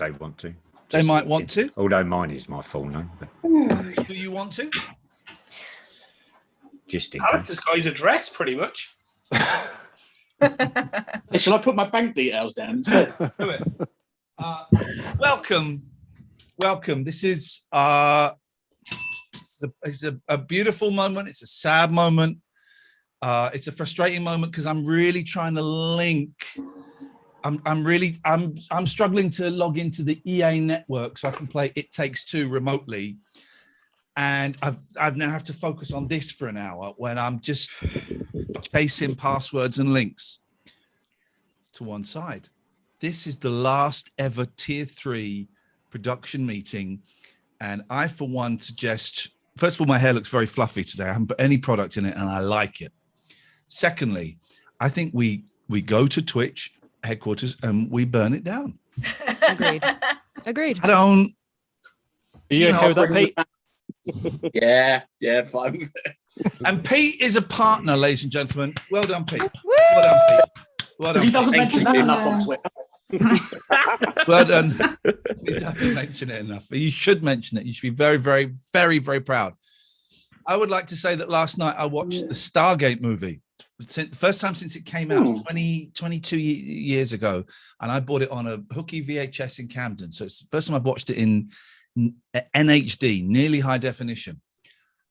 they want to. They might want to. Although mine is my full name. But Do you want to? just in Alex case. has got his address, pretty much. Shall I put my bank details down instead? Do it. Welcome. This is it's a beautiful moment. It's a sad moment. It's a frustrating moment because I'm really trying to link. I'm struggling to log into the Iain network so I can play It Takes Two remotely, and I've now have to focus on this for an hour when I'm just chasing passwords and links to one side. This is the last ever tier 3 production meeting, and I for one suggest, first of all, my hair looks very fluffy today. I haven't put any product in it and I like it. Secondly, I think we go to Twitch headquarters and we burn it down. Agreed. I don't. Are you okay with that, Pete? Yeah, fine. And Pete is a partner, ladies and gentlemen. Well done, Pete. Well done, Pete. Well done. He doesn't mention that enough on Twitter. Well done. He doesn't mention it enough. You should mention it. You should be very, very, very, very proud. I would like to say that last night I watched the Stargate movie. First time since it came out 22 years ago, and I bought it on a hooky VHS in Camden. So it's the first time I've watched it in NHD, nearly high definition.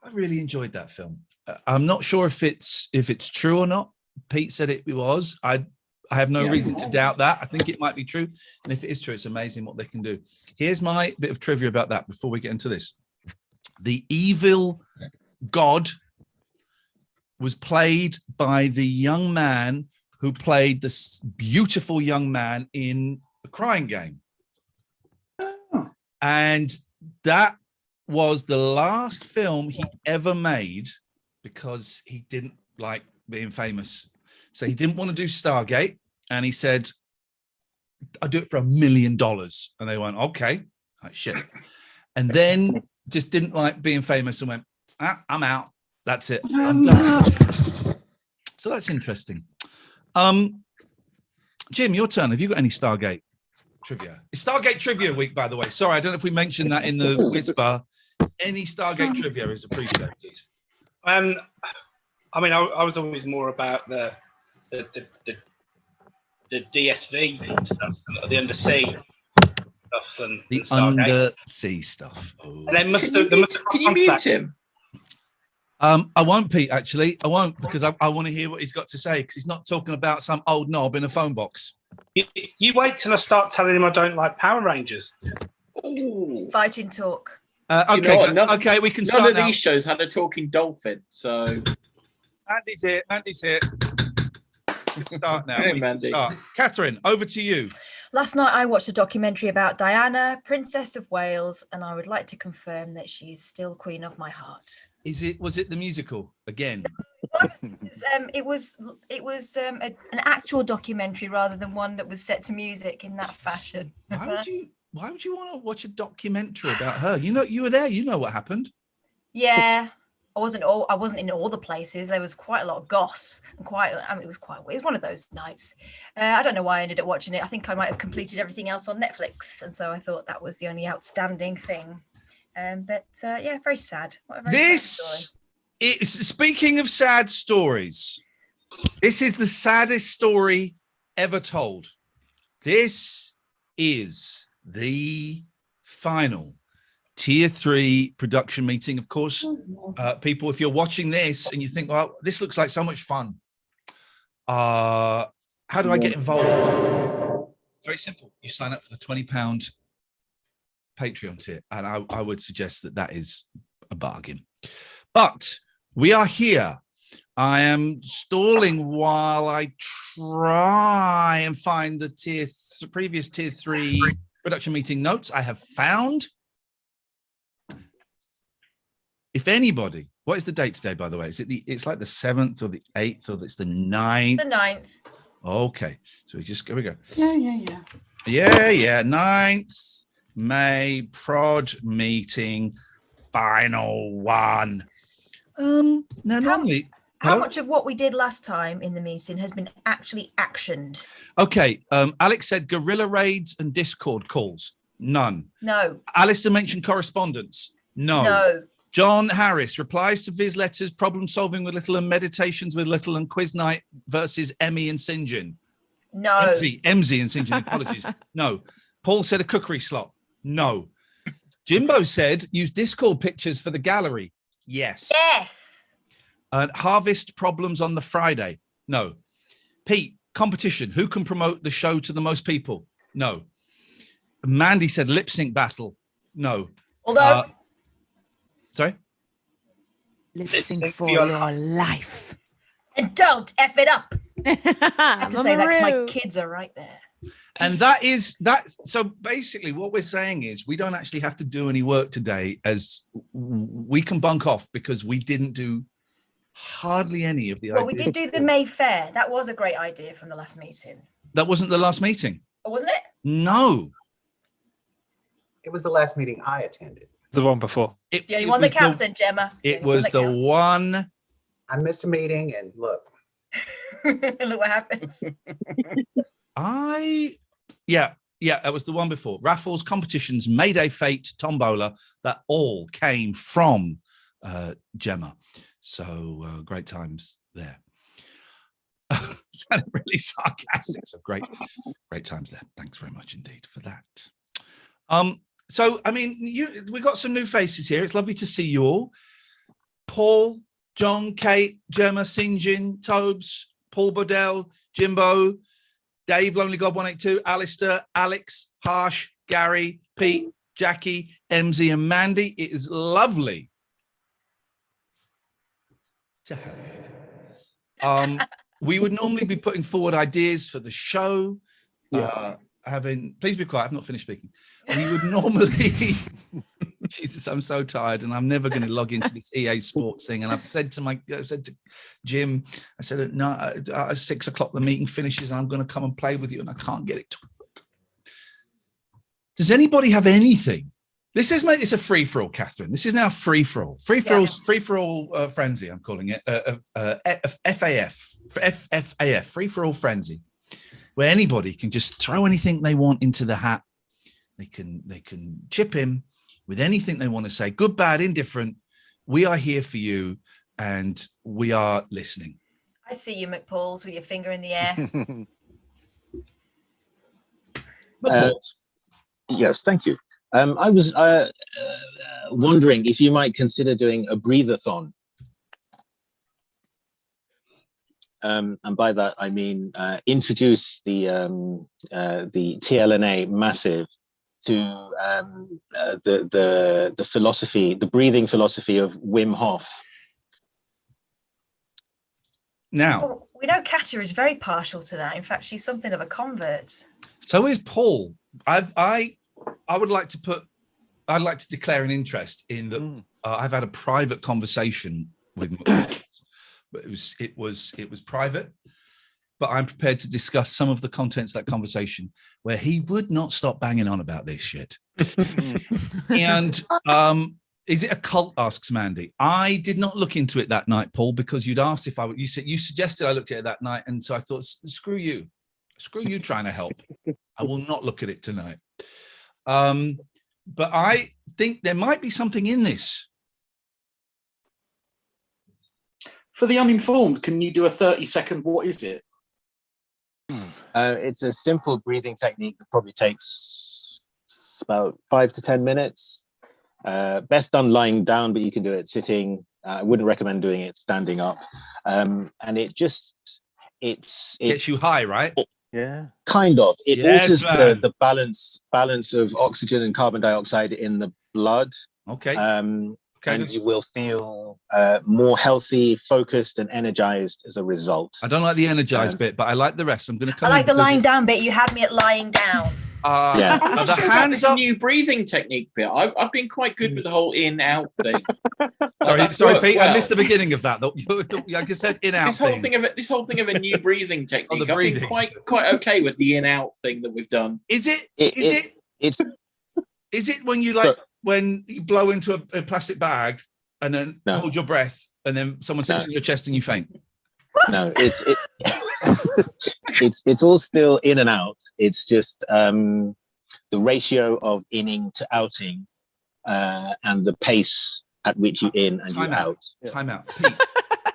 I really enjoyed that film. I'm not sure if it's true or not. Pete said it was. I have no reason to doubt that. I think it might be true, and if it is true, it's amazing what they can do. Here's my bit of trivia about that before we get into this. The evil god was played by the young man who played this beautiful young man in The Crying Game. And that was the last film he ever made because he didn't like being famous. So he didn't want to do Stargate. And he said, I'll do it for $1 million. And they went, okay, like, shit. And then just didn't like being famous and went, I'm out. That's it. So I'm done. So that's interesting. Jim, your turn. Have you got any Stargate trivia? It's Stargate Trivia Week, by the way. Sorry, I don't know if we mentioned that in the Whisper. Any Stargate trivia is appreciated. I mean, I was always more about the DSV stuff, the undersea stuff, and the undersea stuff. Oh. And they must have. Can you mute him? I won't, Pete. Actually, I won't, because I want to hear what he's got to say, because he's not talking about some old knob in a phone box. You wait till I start telling him I don't like Power Rangers. Ooh. Fighting talk. Okay, you know okay, we can start None of now. these shows had a talking dolphin, so Andy's here. Andy's here. We can start now. Hey, Mandy. Catherine, over to you. Last night I watched a documentary about Diana, Princess of Wales, and I would like to confirm that she's still Queen of my heart. Was it the musical again? It was an actual documentary rather than one that was set to music in that fashion. Why would you want to watch a documentary about her? You know, you were there. You know what happened. Yeah, I wasn't in all the places. There was quite a lot of goss and it was one of those nights. I don't know why I ended up watching it. I think I might have completed everything else on Netflix, and so I thought that was the only outstanding thing. But yeah, very sad. This is, speaking of sad stories, this is the saddest story ever told. This is the final tier 3 production meeting. Of course, people, if you're watching this and you think, well, this looks like so much fun, how do I get involved? Very simple. You sign up for the £20 Patreon tier, and I would suggest that is a bargain. But we are here. I am stalling while I try and find the previous tier 3 production meeting notes. I have found. If anybody, what is the date today, by the way? Is it it's like the 7th or the 8th, or it's the 9th? The 9th. Okay, so here we go. Yeah. 9th May prod meeting, final one. Now normally, how much of what we did last time in the meeting has been actually actioned? Okay, Alex said guerrilla raids and Discord calls. None. No. Alistair mentioned correspondence. No. No. John Harris, replies to Viz letters, problem solving with Little and meditations with Little and quiz night versus Emmy and St. John. No. Emsy and St. John, apologies. No. Paul said a cookery slot. No. Jimbo said use Discord pictures for the gallery. Yes. Yes. Harvest problems on the Friday. No. Pete, competition. Who can promote the show to the most people? No. Mandy said lip sync battle. No. Although sorry? Lip sync for your life. And don't F it up. I have to say that 'cause my Mamaroo. kids are right there. And that is that. So basically, what we're saying is we don't actually have to do any work today, as we can bunk off because we didn't do hardly any of the Well, we ideas. did do the May Fair. That was a great idea from the last meeting. That wasn't the last meeting. Oh, wasn't it? No. It was the last meeting I attended. The one before. The only one that counts, then, Gemma. It's It only was the that one. I missed a meeting, and look, counts. Look what happens. Yeah, that was the one before. Raffles, competitions, Mayday Fate, Tombola, that all came from Gemma. So great times there. Sounded really sarcastic. So great times there. Thanks very much indeed for that. So I mean, we got some new faces here. It's lovely to see you all. Paul, John, Kate, Gemma, Sinjin, Tobes, Paul Bodell, Jimbo, Dave, Lonely God 182, Alistair, Alex, Harsh, Gary, Pete, Jackie, Emsy, and Mandy. It is lovely to have you. We would normally be putting forward ideas for the show. Please be quiet. I've not finished speaking. We would normally. Jesus, I'm so tired, and I'm never going to log into this EA Sports thing. And I've said to Jim, I said, no, at 6 o'clock the meeting finishes, and I'm going to come and play with you, and I can't get it to work. Does anybody have anything? This is it's a free for all, Catherine. This is now free for all, free for all frenzy. I'm calling it FAF, free for all frenzy, where anybody can just throw anything they want into the hat. They can chip in with anything they want to say, good, bad, indifferent. We are here for you, and we are listening. I see you, McPauls, with your finger in the air. Yes, thank you. I was wondering if you might consider doing a breathathon. And by that I mean introduce the TLNA massive to the philosophy, the breathing philosophy of Wim Hof. Now, well, we know Katya is very partial to that. In fact, she's something of a convert. so is Paul. I'd like to declare an interest in that. I've had a private conversation with McPauls, but it was private. But I'm prepared to discuss some of the contents of that conversation where he would not stop banging on about this shit. And is it a cult? Asks Mandy. I did not look into it that night, Paul, because you'd asked if I would. You suggested I looked at it that night, and so I thought, screw you trying to help. I will not look at it tonight. But I think there might be something in this. For the uninformed, can you do a 30-second what is it? It's a simple breathing technique that probably takes about 5 to 10 minutes. Best done lying down, but you can do it sitting. I wouldn't recommend doing it standing up. And it gets you high, right? Yeah, kind of. It alters the balance of oxygen and carbon dioxide in the blood. Okay. And you will feel more healthy, focused, and energized as a result. I don't like the energized bit, but I like the rest. I'm going to come. I like the lying down bit. You had me at lying down. Yeah. I'm not the sure about hands this up. new breathing technique bit. I've been quite good with the whole in-out thing. Sorry, Pete. I missed the beginning of that. I just said in-out. This whole thing of a new breathing technique. the breathing. I've been quite okay with the in-out thing that we've done. Is it when you when you blow into a plastic bag and then hold your breath and then someone sits on your chest and you faint? No, it's all still in and out. It's just the ratio of inning to outing, and the pace at which you in and you out. Time out.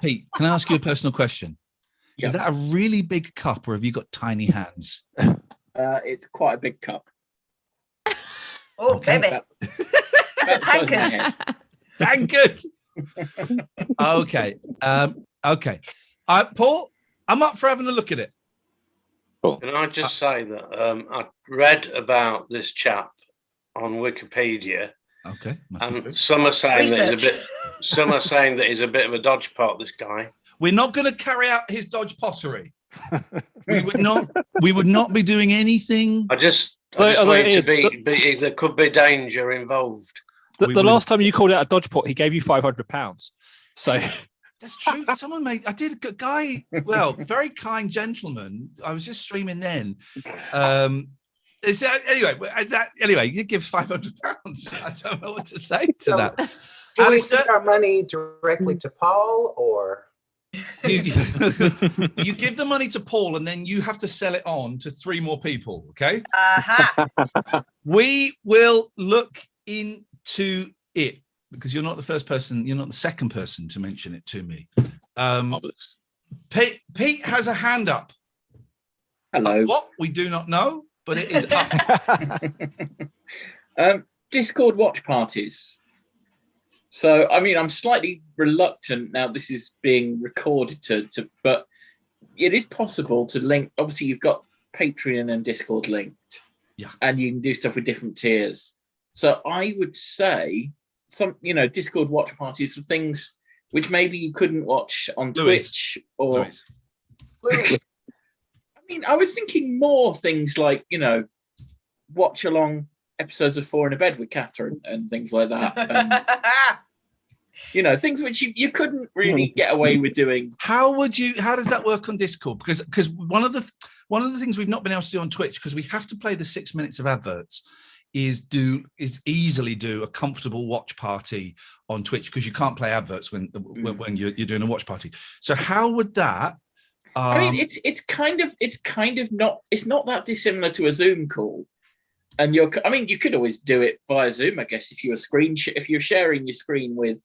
Pete, can I ask you a personal question? Yeah. Is that a really big cup, or have you got tiny hands? It's quite a big cup. Oh, Okay. baby. It's a tankard. Tankard. Okay. Okay. Paul, I'm up for having a look at it. Can I just say that I read about this chap on Wikipedia, Okay. and some are saying that he's a bit of a dodge pot. This guy. We're not going to carry out his dodge pottery. We would not be doing anything. I just want it to be there could be danger involved. The last time you called out a dodge pot, he gave you £500. So that's true. Someone I did a guy, very kind gentleman. I was just streaming then. Anyway, you give £500. I don't know what to say to that. Do we send our money directly to Paul, or you give the money to Paul, and then you have to sell it on to 3 more people? Okay. We will look into it, because you're not the first person. You're not the second person to mention it to me. Pete has a hand up. Hello. What? We do not know, but it is up. Discord watch parties. So, I mean, I'm slightly reluctant now. This is being recorded but it is possible to link. Obviously, you've got Patreon and Discord linked, and you can do stuff with different tiers. So, I would say some, Discord watch parties for things which maybe you couldn't watch on Twitch or. I mean, I was thinking more things like watch along episodes of 4 in a Bed with Catherine and things like that. Things which you couldn't really get away with doing. How does that work on Discord? Because one of the things we've not been able to do on Twitch, because we have to play the 6 minutes of adverts, is easily do a comfortable watch party on Twitch, because you can't play adverts when you're doing a watch party. So how would that? I mean, it's kind of not. It's not that dissimilar to a Zoom call. And you could always do it via Zoom, I guess, if you're sharing your screen with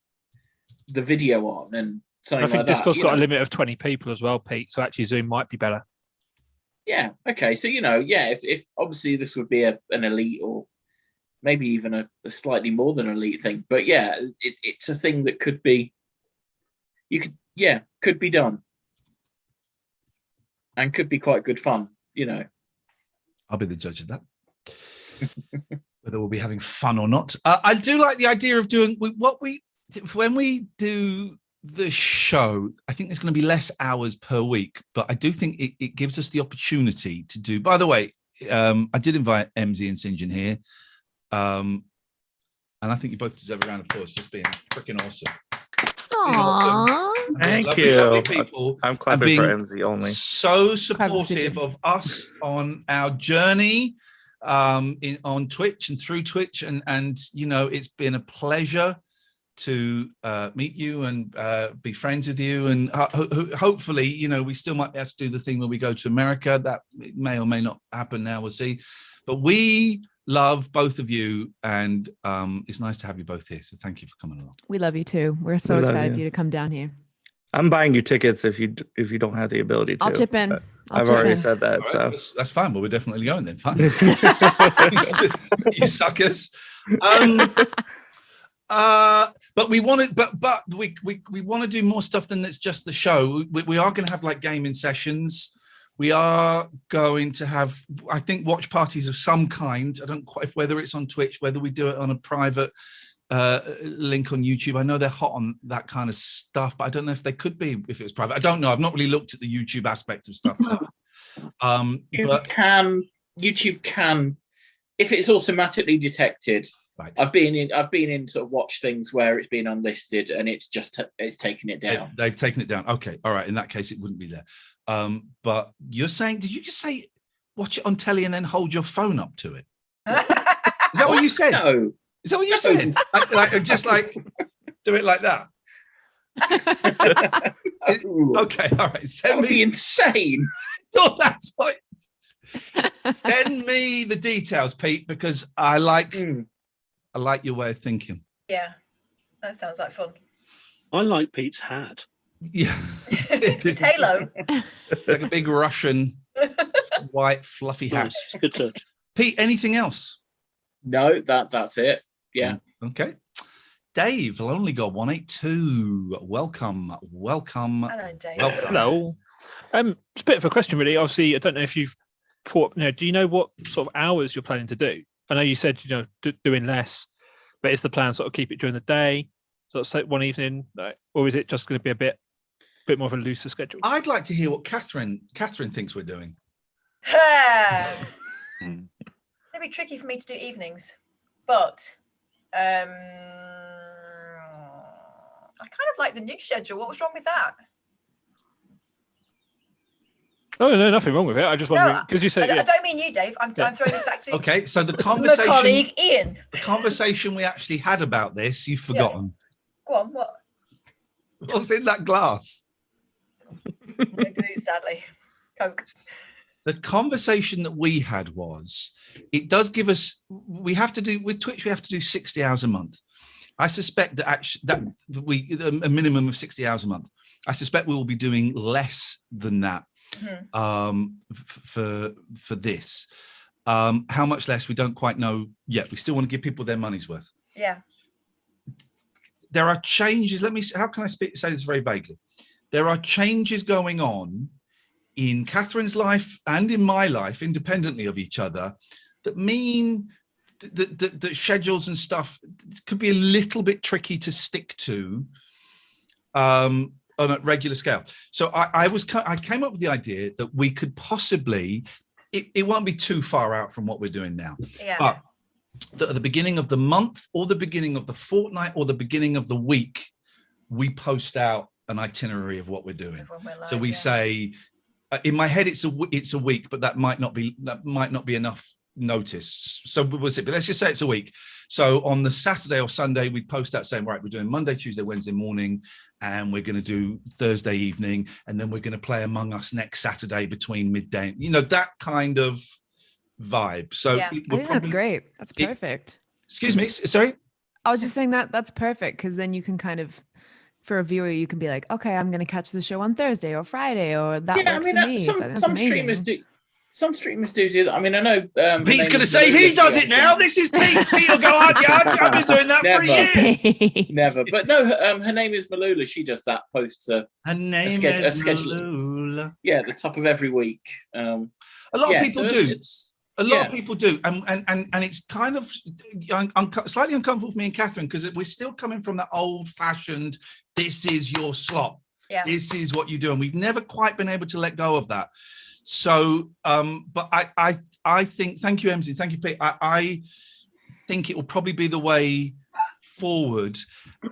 the video on and something like that. I think Discord's got a limit of 20 people as well, Pete. So actually, Zoom might be better. Yeah. Okay. So if obviously this would be an elite or maybe even a slightly more than elite thing, but it's a thing that could be. Could be done, and could be quite good fun. I'll be the judge of that. Whether we'll be having fun or not. I do like the idea of doing when we do the show. I think there's going to be less hours per week, but I do think it gives us the opportunity to do. By the way, I did invite MZ and Sinjin here, and I think you both deserve a round of applause, just being freaking awesome. Aww. Thank you. People I'm clapping for MZ only. So supportive of us on our journey on Twitch and through Twitch, and it's been a pleasure to meet you and be friends with you, and hopefully we still might be able to do the thing when we go to America. That may or may not happen now, we'll see, but we love both of you, and it's nice to have you both here, so thank you for coming along. We love you too. We're so excited for you to come down here. I'm buying you tickets if you don't have the ability to. I'll chip in. I've already said that, right, so that's fine. But we're definitely going then. Fine. You suckers. But we want to. But we want to do more stuff than that's just the show. We are going to have like gaming sessions. We are going to have, I think, watch parties of some kind. I don't quite whether it's on Twitch, whether we do it on a private link on YouTube. I know they're hot on that kind of stuff, but I don't know if they could be if it was private. I don't know. I've not really looked at the YouTube aspect of stuff. YouTube can, if it's automatically detected. Right. I've been in sort of watch things where it's been unlisted and it's taken it down. They've taken it down. Okay, all right. In that case, it wouldn't be there. But you're saying, did you just say watch it on telly and then hold your phone up to it? Is that what you said? No. Is that what you said? Just do it like that. Okay, all right. That would be insane. No, that's what. Send me the details, Pete, because I like your way of thinking. Yeah, that sounds like fun. I like Pete's hat. Yeah, It's Halo. like a big Russian white fluffy hat. Nice. Good touch. Pete, anything else? No, that's it. Yeah. Okay. Dave, Lonely God 182. Welcome. Hello, Dave. Welcome. Hello. It's a bit of a question, really. Obviously, I don't know if you've thought. Do you know what sort of hours you're planning to do? I know you said doing less, but is the plan sort of keep it during the day, sort of say one evening, or is it just going to be a bit more of a looser schedule? I'd like to hear what Catherine thinks we're doing. It'd be tricky for me to do evenings, but I kind of like the new schedule. What was wrong with that? Oh no, nothing wrong with it. I just wondering because you said I don't mean you, Dave. I'm throwing this back to Okay, so the my conversation, colleague Ian. the conversation we actually had about this, you've forgotten. Go on, what? What's in that glass? No booze, sadly. Coke. The conversation that we had was, it does give us, we have to do, with Twitch, we have to do 60 hours a month. I suspect that a minimum of 60 hours a month. I suspect we will be doing less than that for this. How much less, we don't quite know yet. We still want to give people their money's worth. Yeah. There are changes. How can I say this very vaguely? There are changes going on in Catherine's life and in my life, independently of each other, that mean that schedules and stuff could be a little bit tricky to stick to on a regular scale. So I came up with the idea that we could possibly, it won't be too far out from what we're doing now, but at the beginning of the month or the beginning of the fortnight or the beginning of the week, we post out an itinerary of what we're doing. So we say, in my head, it's a week, but that might not be enough notice. So we'll see, but let's just say it's a week. So on the Saturday or Sunday, we post out saying, right, we're doing Monday, Tuesday, Wednesday morning, and we're going to do Thursday evening, and then we're going to play Among Us next Saturday between midday. That kind of vibe. So I think that's great. That's perfect. Excuse me, sorry. I was just saying that's perfect, because then you can kind of, for a viewer, you can be like, okay, I'm going to catch the show on Thursday or Friday, or that works for me. Some streamers do. Some streamers do that. I mean, I know. Pete's going to say he does it now. This is Pete. Pete will go, I've been doing that for a year. Never. But no, her name is Malula. She does that. Posts her name is Malula. Yeah, at the top of every week. A lot of people do. A lot of people do, and it's kind of slightly uncomfortable for me and Catherine, because we're still coming from that old-fashioned, this is your slot, this is what you do, and we've never quite been able to let go of that. So, but I think, thank you, Emsy, thank you, Pete. I think it will probably be the way forward,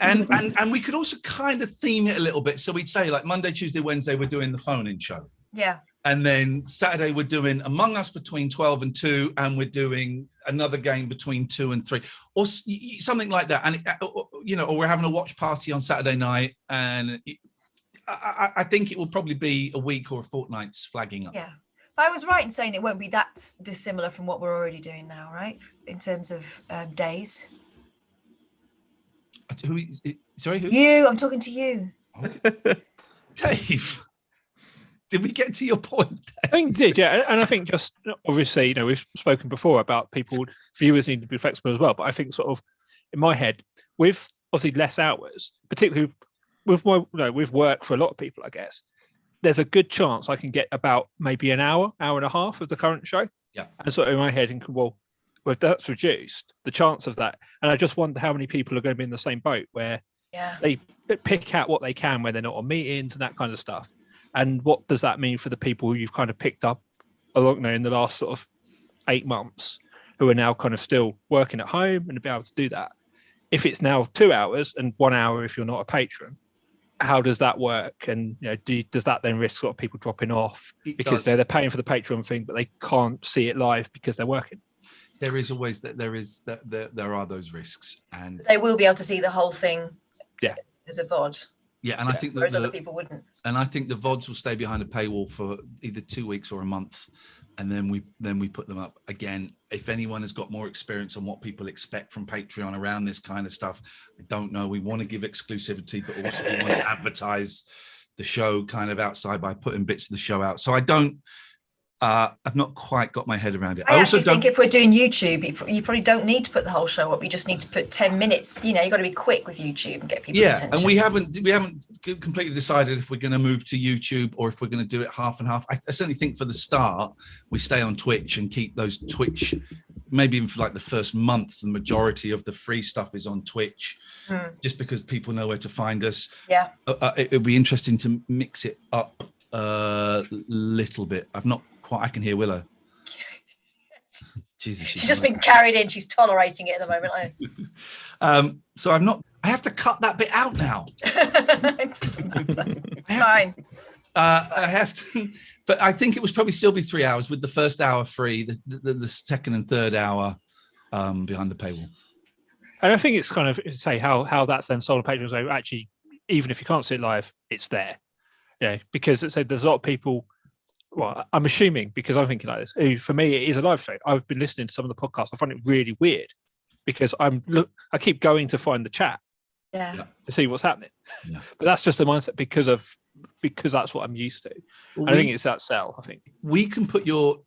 and we could also kind of theme it a little bit. So we'd say, like, Monday, Tuesday, Wednesday, we're doing the phone-in show. Yeah. And then Saturday, we're doing Among Us between 12 and 2, and we're doing another game between 2 and 3, or something like that. And, or we're having a watch party on Saturday night. And I think it will probably be a week or a fortnight's flagging up. Yeah. But I was right in saying it won't be that dissimilar from what we're already doing now, right? In terms of days. Sorry, who? You. I'm talking to you. Okay. Dave. Did we get to your point? I think did, yeah. And I think just obviously, we've spoken before about viewers need to be flexible as well. But I think sort of in my head, with obviously less hours, particularly with work for a lot of people, I guess, there's a good chance I can get about maybe an hour and a half of the current show. Yeah. And sort of in my head, and well, if that's reduced, the chance of that. And I just wonder how many people are going to be in the same boat where they pick out what they can when they're not on meetings and that kind of stuff. And what does that mean for the people who you've kind of picked up along in the last sort of 8 months, who are now kind of still working at home and be able to do that? If it's now 2 hours and 1 hour if you're not a patron, how does that work? And does that then risk sort of people dropping off because they're paying for the Patreon thing, but they can't see it live because they're working? There is always there are those risks, and they will be able to see the whole thing. Yeah, as a VOD. Yeah, and I think that whereas other people wouldn't. And I think the VODs will stay behind a paywall for either 2 weeks or a month, and then we put them up again. If anyone has got more experience on what people expect from Patreon around this kind of stuff, I don't know. We want to give exclusivity, but also we want to advertise the show kind of outside by putting bits of the show out. So I've not quite got my head around it. I also think if we're doing YouTube, you probably don't need to put the whole show up. You just need to put 10 minutes. You got to be quick with YouTube and get people's attention. And we haven't completely decided if we're going to move to YouTube or if we're going to do it half and half. I certainly think for the start, we stay on Twitch and keep those Twitch, maybe even for like the first month, the majority of the free stuff is on Twitch, just because people know where to find us. Yeah. It'll be interesting to mix it up a little bit. I can hear Willow. Jesus, she's just been carried in. She's tolerating it at the moment. Like this. So I have to cut that bit out now. It doesn't matter. Fine. I have to, but I think it was probably still be 3 hours with the first hour free, the second and third hour behind the paywall. And I think it's kind of say how that's then sold on Patreon. So actually, even if you can't see it live, it's there. Because there's a lot of people. Well, I'm assuming because I'm thinking like this. For me, it is a live show. I've been listening to some of the podcasts. I find it really weird because I keep going to find the chat, to see what's happening. Yeah. But that's just a mindset because that's what I'm used to. I think it's that sell. I think we can put your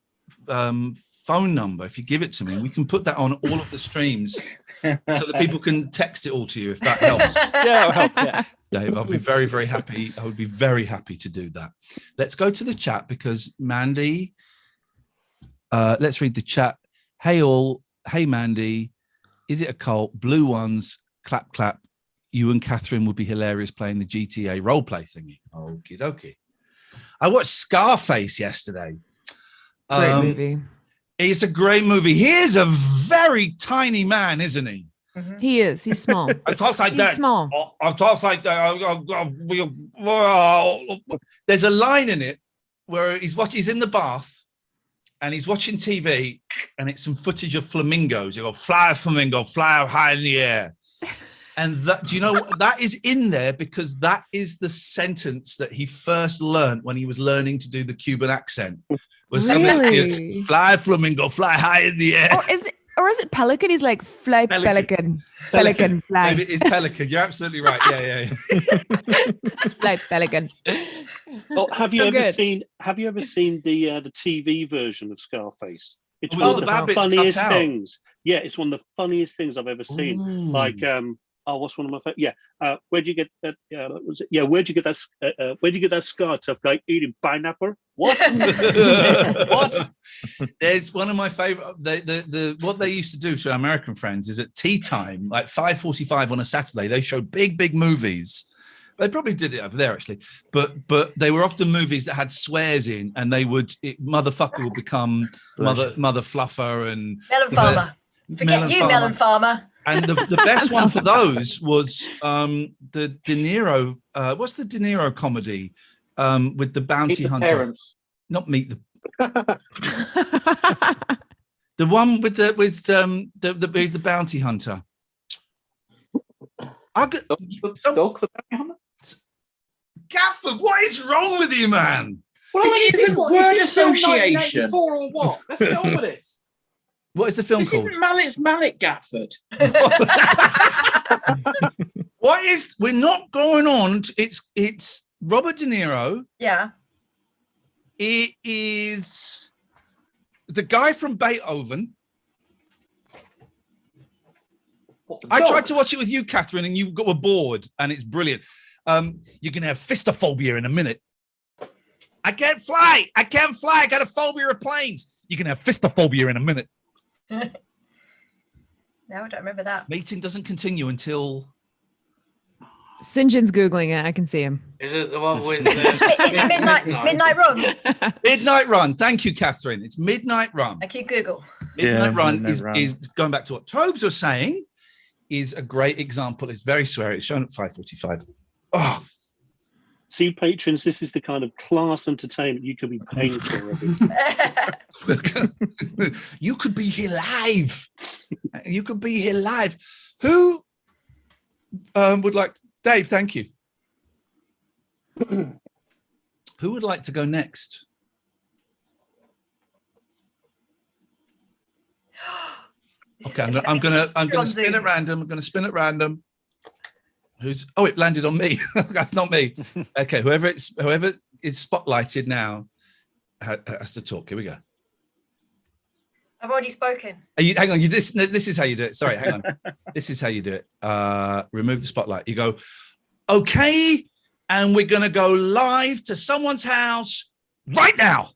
phone number if you give it to me. We can put that on all of the streams so that people can text it all to you if that helps. Yeah, it'll help. Yeah. Dave, I'll be very, very happy. I would be very happy to do that. Let's go to the chat because Mandy, let's read the chat. Hey all, hey Mandy, is it a cult? Blue ones, clap, clap. You and Catherine would be hilarious playing the GTA roleplay thingy. Okie dokie. I watched Scarface yesterday. Great movie. It's a great movie. He is a very tiny man, isn't he? Mm-hmm. He is. He's small. I talk like that. He's small. I talk like that. There's a line in it where he's in the bath and he's watching TV and it's some footage of flamingos. You go, fly a flamingo, fly up high in the air. And that, do you know, that is in there because that is the sentence that he first learned when he was learning to do the Cuban accent. Was really? Fly flamingo, fly high in the air. Or is it pelican? He's like fly pelican fly. Maybe it's pelican. You're absolutely right. Yeah. Fly pelican. Oh, have you ever seen the TV version of Scarface? It's one of the funniest things. Yeah, it's one of the funniest things I've ever seen. Ooh. Like what's one of my favorite? Yeah, where'd you get that? Where'd you get that scar tough guy eating pineapple? What? What? There's one of my favorite. The what they used to do to our American friends is at tea time, like 5:45 on a Saturday, they showed big movies. They probably did it over there actually, but they were often movies that had swears in, and motherfucker would become mother fluffer and melon farmer. Forget you, melon farmer. And the best one for those was the De Niro. What's the De Niro comedy with the bounty hunter? Parents. Not Meet the. The one with the bounty hunter. Dog the bounty hunter. Gafford, what is wrong with you, man? Well, is this word association or what? Let's get on with this. What is the film called? It's Mallet Gafford. What is? We're not going on. It's Robert De Niro. Yeah. It is the guy from Beethoven. I tried to watch it with you, Catherine, and you were bored, and it's brilliant. You can have fistophobia in a minute. I can't fly. I got a phobia of planes. You can have fistophobia in a minute. No, I don't remember that. Meeting doesn't continue until St. John's Googling it. I can see him. Is it the one with Is it Midnight Run? Midnight Run. Thank you, Catherine. It's Midnight Run. Thank you, Google. Midnight Run is going back to what Tobes was saying, is a great example. It's very sweary. It's shown at 5:45. Oh, see, patrons, this is the kind of class entertainment you could be paying for. You could be here live. You could be here live. Who would like? Dave, thank you. Who would like to go next? Okay, I'm gonna spin at random. I'm gonna spin at random. It landed on me. That's not me. Okay, whoever is spotlighted now has to talk. Here we go. I've already spoken. Hang on. This is how you do it. Sorry, hang on. This is how you do it. Remove the spotlight. You go, okay, and we're gonna go live to someone's house right now.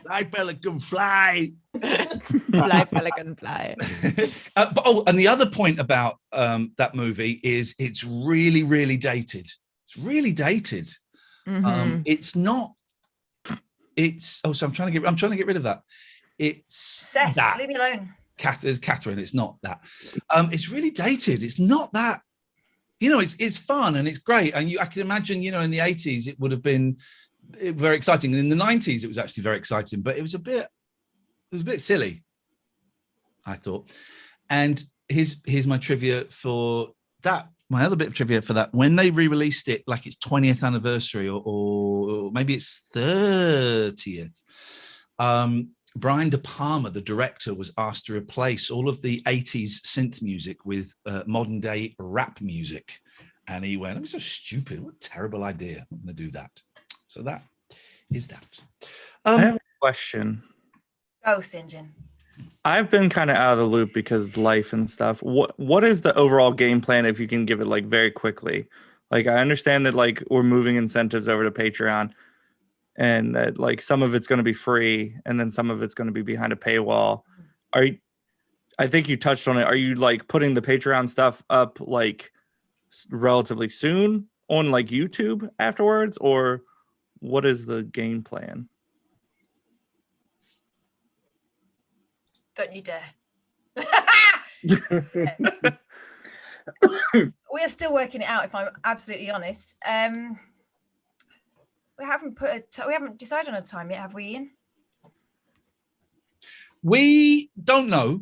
Fly, pelican, fly. Fly, pelican, fly. And the other point about that movie is it's really, really dated. It's really dated. Mhm. It's not. It's so I'm trying to get rid of that. It's Seth, that. leave me alone. Catherine. It's not that. It's really dated. It's not that. It's fun and it's great. And I can imagine, in the 80s it would have been very exciting, and in the 90s it was actually very exciting, but it was a bit silly, I thought. And here's my trivia for that. My other bit of trivia for that: when they re-released it, like its 20th anniversary, or maybe it's 30th, Brian De Palma, the director, was asked to replace all of the 80s synth music with modern day rap music, and he went, "I'm so stupid! What a terrible idea! I'm going to do that." So that is that. I have a question. Go, St. John. I've been kind of out of the loop because life and stuff. What is the overall game plan, if you can give it like very quickly? Like, I understand that like we're moving incentives over to Patreon, and that like some of it's going to be free and then some of it's going to be behind a paywall. I think you touched on it. Are you like putting the Patreon stuff up like relatively soon on like YouTube afterwards, or what is the game plan? Don't you dare. We are still working it out, if I'm absolutely honest. We haven't decided on a time yet, have we, Ian? We don't know,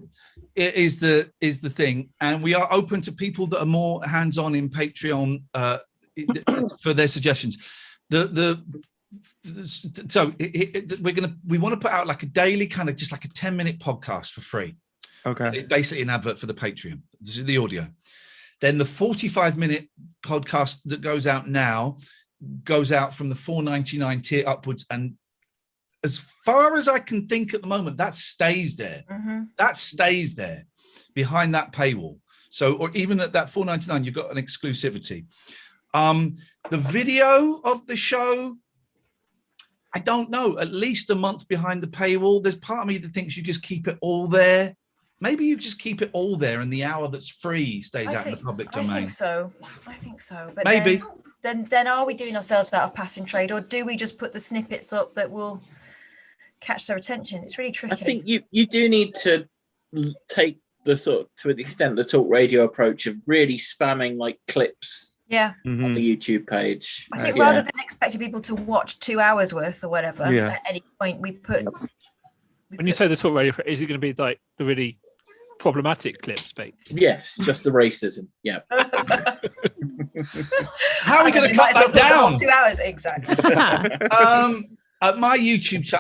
is the thing, and we are open to people that are more hands-on in Patreon for their suggestions. We want to put out like a daily kind of just like a 10-minute podcast for free. Okay. It's basically an advert for the Patreon. This is the audio. Then the 45-minute podcast that goes out now goes out from the $4.99 tier upwards, and as far as I can think at the moment, that stays there. Mm-hmm. That stays there behind that paywall. So, or even at that $4.99, you've got an exclusivity. The video of the show, I don't know, at least a month behind the paywall. There's part of me that thinks you just keep it all there. Maybe you just keep it all there, and the hour that's free stays out in the public domain. I think so. But maybe. Then are we doing ourselves out of passing trade, or do we just put the snippets up that will catch their attention? It's really tricky. I think you do need to take the to an extent, the talk radio approach of really spamming like clips. Yeah. On the YouTube page. I think rather than expecting people to watch 2 hours worth or whatever, at any point we put. When you say the talk radio, is it going to be like the really problematic clips, Pete? Yes, just the racism. Yeah. How are we going to cut that down? 2 hours exactly. My YouTube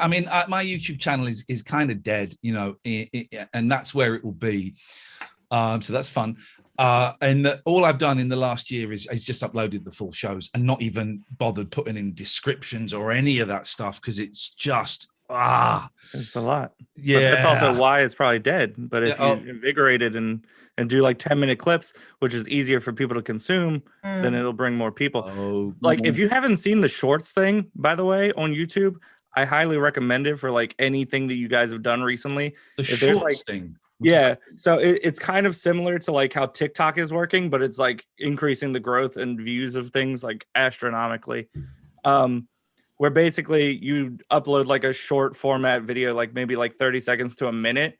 my YouTube channel is kind of dead, and that's where it will be. So that's fun. And all I've done in the last year is just uploaded the full shows and not even bothered putting in descriptions or any of that stuff, because it's just it's a lot. Yeah, but that's also why it's probably dead. But if you invigorate it and do like 10-minute clips, which is easier for people to consume, then it'll bring more people. Like if you haven't seen the shorts thing, by the way, on YouTube, I highly recommend it for like anything that you guys have done recently. The shorts thing. Yeah, so it's kind of similar to like how TikTok is working, but it's like increasing the growth and views of things like astronomically. Where basically you upload like a short format video, like maybe like 30 seconds to a minute,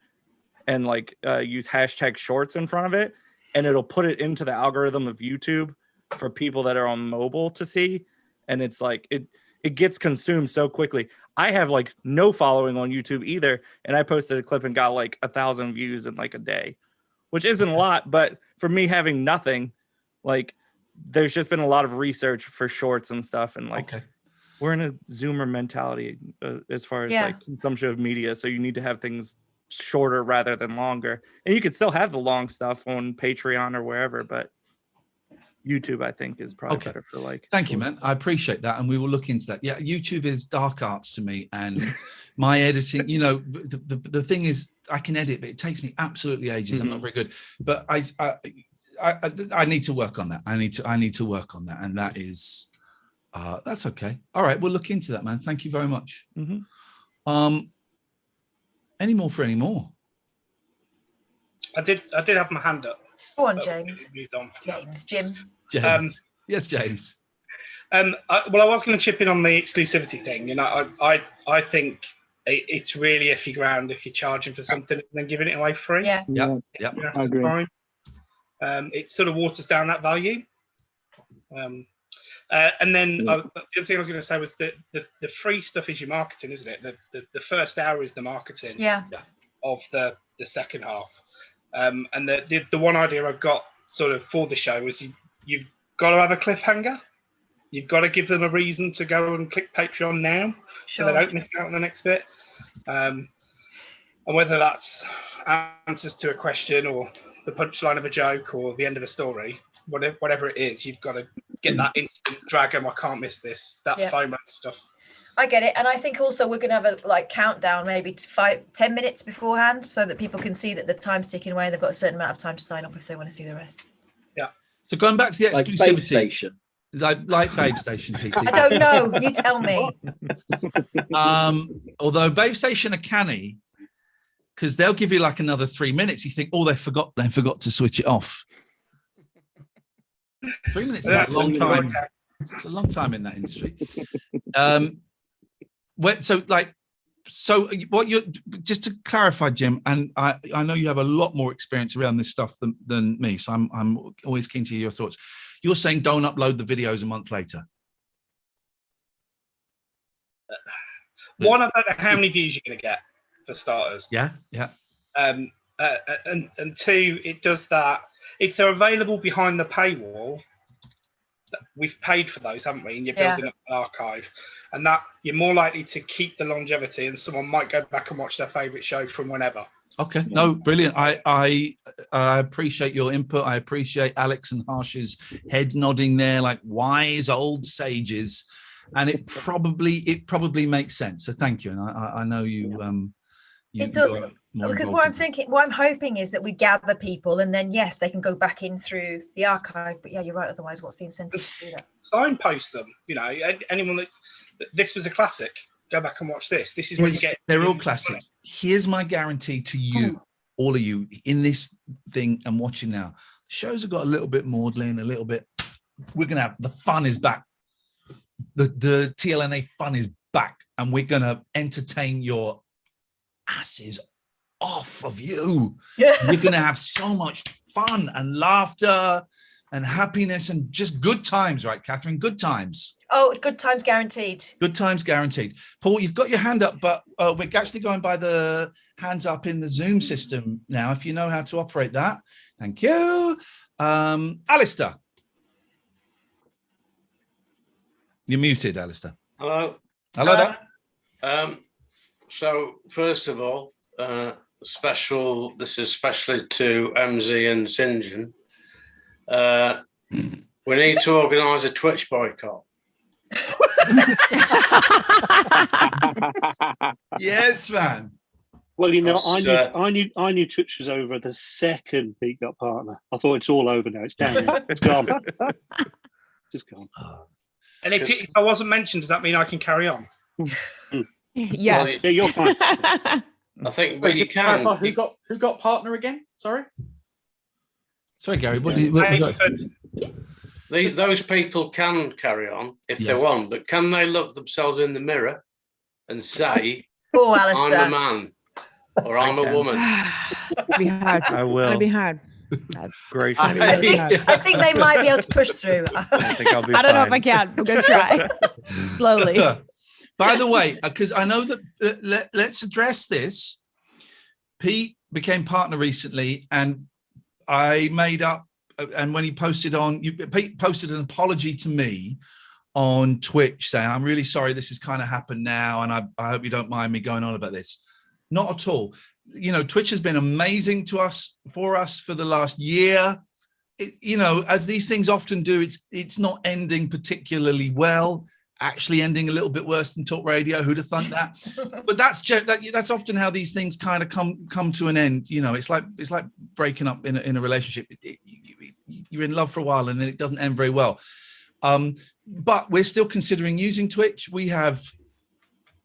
and like use hashtag shorts in front of it, and it'll put it into the algorithm of YouTube for people that are on mobile to see, and it's like it gets consumed so quickly. I have like no following on YouTube either, and I posted a clip and got like 1,000 views in like a day, which isn't a lot, but for me having nothing, like there's just been a lot of research for shorts and stuff, and like We're in a Zoomer mentality as far as like consumption of media. So you need to have things shorter rather than longer. And you can still have the long stuff on Patreon or wherever, but YouTube, I think, is probably better for like. Thank you, man. I appreciate that, and we will look into that. Yeah, YouTube is dark arts to me, and my editing. You know, the thing is, I can edit, but it takes me absolutely ages. I'm not very good, but I need to work on that. I need to work on that, and that is, that's okay. All right, we'll look into that, man. Thank you very much. Any more for any more? I did have my hand up. Go on, James. Jim. Yes, James. Well, I was going to chip in on the exclusivity thing. You know, I think it's really iffy ground if you're charging for something and then giving it away free. Yeah. I agree. It sort of waters down that value. And then the other thing I was going to say was that the free stuff is your marketing, isn't it? The first hour is the marketing of the second half. And the one idea I've got sort of for the show is you've got to have a cliffhanger. You've got to give them a reason to go and click Patreon now, so they don't miss out on the next bit. And whether that's answers to a question or the punchline of a joke or the end of a story, whatever it is, you've got to get that instant drag 'em, I can't miss this, that FOMO stuff. I get it. And I think also we're going to have a countdown, maybe 5-10 minutes beforehand, so that people can see that the time's ticking away and they've got a certain amount of time to sign up if they want to see the rest. Yeah. So going back to the Like exclusivity. Babe Station. Like Babe Station, PT. I don't know. You tell me. Although Babe Station are canny, because they'll give you like another 3 minutes. You think, oh, they forgot to switch it off. 3 minutes is a long time. It's a long time in that industry. So what you're, just to clarify, Jim, and I know you have a lot more experience around this stuff than me, so I'm always keen to hear your thoughts. You're saying don't upload the videos a month later. One, I don't know how many views you're going to get, for starters. Yeah. And two, it does that if they're available behind the paywall. We've paid for those, haven't we? And you're building up an archive, and that you're more likely to keep the longevity, and someone might go back and watch their favorite show from whenever. Okay, no, brilliant. I appreciate your input. I appreciate Alex and Harsh's head nodding there, like wise old sages, and it probably makes sense. So thank you, and I know you. It does, because what I'm hoping is that we gather people, and then yes, they can go back in through the archive. But yeah, you're right. Otherwise, what's the incentive to do that? Signpost them. You know, anyone that this was a classic. Go back and watch this. This is what you get. They're all classics. Here's my guarantee to you, all of you in this thing and watching now. Shows have got a little bit maudlin, a little bit. We're gonna have the fun is back. The TLNA fun is back, and we're gonna entertain your asses off of you. We're gonna have so much fun and laughter and happiness and just good times, right, Catherine? Good times. Oh, good times guaranteed. Good times guaranteed. Paul, you've got your hand up, but we're actually going by the hands up in the Zoom system now, if you know how to operate that. Thank you. Alistair. You're muted, Alistair. Hello. Hello there. So first of all, this is especially to MZ and St. John. We need to organise a Twitch boycott. Yes, man. Well, you know, I knew Twitch was over the second Beat Up Partner. I thought it's all over now. It's down. It's gone. Just gone. And if I wasn't mentioned, does that mean I can carry on? Yes. Yeah, you're fine. I think, but you can. Who got partner again? Sorry, Gary. Those people can carry on if they want, but can they look themselves in the mirror and say, "Oh, Alistair, I'm a man" or "I'm a woman"? It'll be hard. I will. It'll be hard. That's great. I think they might be able to push through. I think I'll be I don't know fine. if I can. I'm going to try slowly. By the way, because I know that let's address this. Pete became partner recently, and I made up. And when he posted Pete posted an apology to me on Twitch saying, I'm really sorry this has kind of happened now, and I hope you don't mind me going on about this. Not at all. You know, Twitch has been amazing to us, for the last year. You know, as these things often do, it's not ending particularly well, actually ending a little bit worse than Talk Radio. Who'd have thunk that? But that's often how these things kind of come to an end. You know, it's like breaking up in a relationship. You're in love for a while and then it doesn't end very well. But we're still considering using Twitch. We have,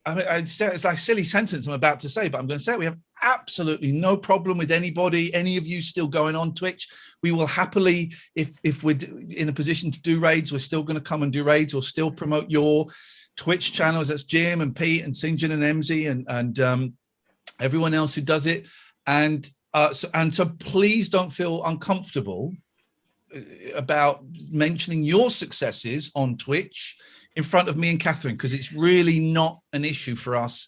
I mean, it's like a silly sentence I'm about to say, but I'm going to say it. We have absolutely no problem with any of you still going on Twitch. We will happily, if we're in a position to do raids, we're still going to come and do raids or still promote your Twitch channels. That's Jim and Pete and Sinjin and Emzy and everyone else who does it. And so please don't feel uncomfortable about mentioning your successes on Twitch in front of me and Catherine, because it's really not an issue for us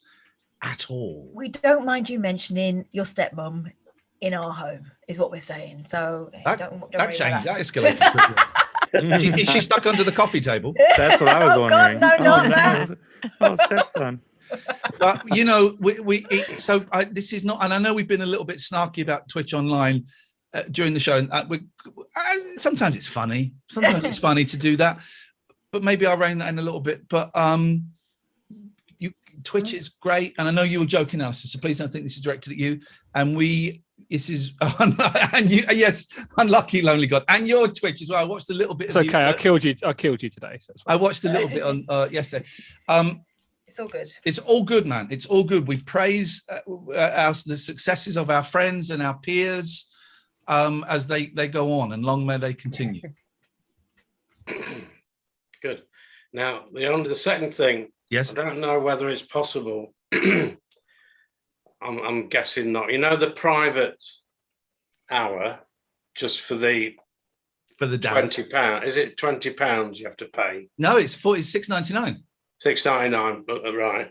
at all. We don't mind you mentioning your stepmom in our home, is what we're saying. So that don't changed. That escalated quickly. Is she stuck under the coffee table? That's what I was wondering. God, no, not that. Oh, stepson. But you know, this is not, and I know we've been a little bit snarky about Twitch online during the show, and sometimes it's funny. Sometimes it's funny to do that, but maybe I'll rein that in a little bit. But Twitch is great, and I know you were joking, Alison, so please don't think this is directed at you. And this is, and you, yes, unlucky lonely god, and your Twitch as well. I watched a little bit. It's okay. I killed you today. So I watched a little bit on yesterday. It's all good. It's all good, man. It's all good. We praise the successes of our friends and our peers as they go on, and long may they continue. Good. Now, the second thing. Yes. I don't know whether it's possible. I'm guessing not. You know, the private hour, just for the dance. £20. Is it £20 you have to pay? No, it's £6.99. £6.99, right?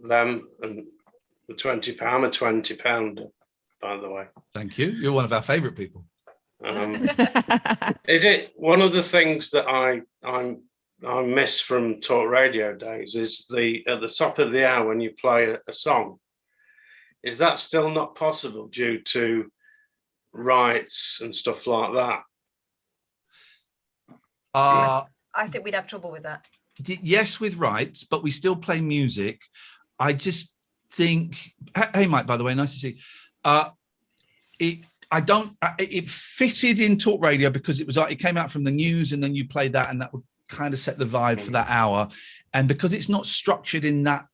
Them and the £20. I'm a £20, by the way. Thank you. You're one of our favourite people. Is it one of the things that I miss from Talk Radio days is at the top of the hour when you play a song? Is that still not possible due to rights and stuff like that? I think we'd have trouble with that. Yes, with rights, but we still play music. I just think, hey Mike, by the way, nice to see you. It fitted in Talk Radio because it came out from the news and then you played that and that would kind of set the vibe for that hour. And because it's not structured in that